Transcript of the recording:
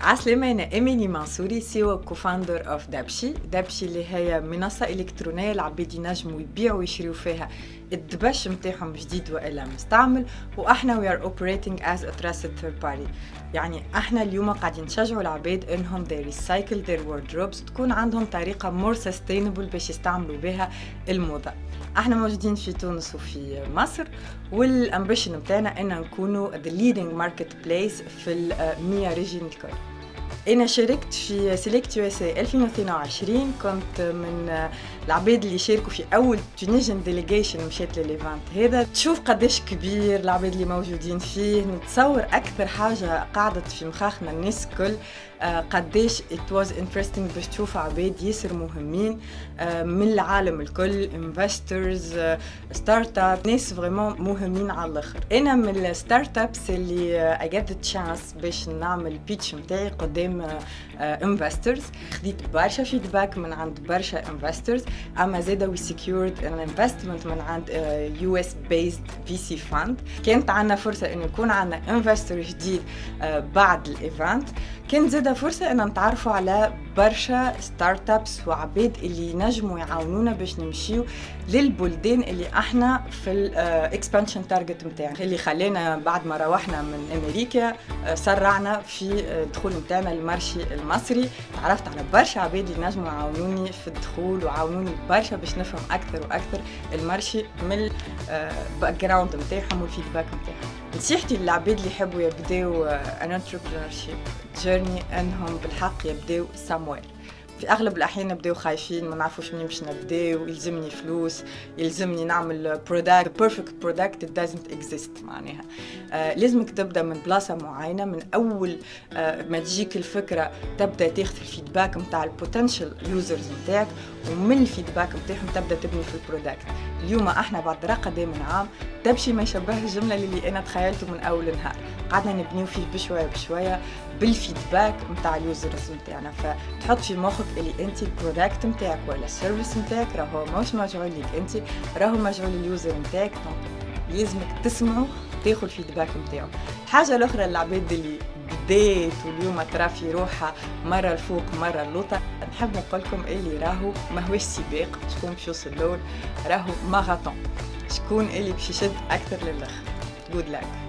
عسلامة، أنا إيميلي منصوري سيو كوفاندر اوف دابشي. دابشي اللي هي منصة إلكترونية العباد ينجموا يبيعوا ويشريوا فيها الدبش متاعهم جديد وإلا مستعمل، وإحنا we are operating as a trusted third party. يعني إحنا اليوم قاعدين نشجعوا العباد إنهم they recycle their wardrobes، تكون عندهم طريقة more sustainable باش يستعملوا بها الموضة. احنا موجودين في تونس وفي مصر، والامبيشن متاعنا ان نكونوا the leading marketplace في 100 ريجين الكل. انا شاركت في سيليكت يو اس اي 2022، كنت من العباد اللي شاركوا في اول تونيجن ديليجيشن مشيت لليفانت هذا. تشوف قداش كبير العباد اللي موجودين فيه، نتصور اكثر حاجه قعدت في مخاخنا الناس كل قداش it was interesting باش تشوف عباد ياسر مهمين من العالم الكل، investors، ستارت اب، ناس فريمون مهمين على الاخر. انا من الستارت ابس اللي I get the chance باش نعمل بيتش متاعي قدام investors. خديت برشا فيدباك من عند برشا investors، اما زاده we secured an investment من عند US based VC fund. كانت عنا فرصه انه يكون عنا investor جديد بعد الايفنت. كان زاده فرصه ان نتعرفوا على برشا ستارت ابس وعباد اللي نجموا يعاونونا باش نمشيو للبلدان اللي احنا في الاكسبانشن تارجت متاعنا، اللي خلينا بعد ما روحنا من امريكا سرعنا في الدخول متاعنا للمارشي المصري. تعرفت على برشا عباد اللي نجموا يعاونوني في الدخول وعاونوني برشا باش نفهم اكثر واكثر المارشي من الباك جراوند متاعهم والفيدباك متاعهم. نصيحتي للعباد اللي يحبوا يبداو ان entrepreneurship journey انهم بالحق يبداو somewhere. في اغلب الاحيان نبداو خايفين، ما نعرفوش منين باش نبداو، يلزمني فلوس، يلزمني نعمل برودكت perfect product it doesn't exist. معناها لازمك تبدا من بلاصه معينه، من اول ما تجيك الفكره تبدا تاخذ الفيدباك نتاع البوتنشال يوزرز نتاعك، ومن الفيدباك نتاعهم تبدا تبني في البرودكت. اليوم احنا بعد رقه من عام تمشي ما يشبه الجمله اللي انا تخيلته من اول نهار، قعدنا نبنيو فيه بشويه بشويه بالفيدباك نتاع اليوزرز نتاعنا. فتحط في مخك اللي انت البرودكت نتاعك ولا السيرفيس نتاعك راهو مش مجعول ليك انت، راهو مجعول لليوزر نتاعك، لازمك تسمعه تاخذ الفيدباك نتاعو. الحاجه الاخرى العباد اللي بدات واليوم ترى في روحها مره الفوق مره اللوطه، نحب نقول لكم اللي راهو ماهوش سباق شكون باش يوصل الاول، راهو ماراثون، شكون اللي باش يشد اكثر للاخر. good luck.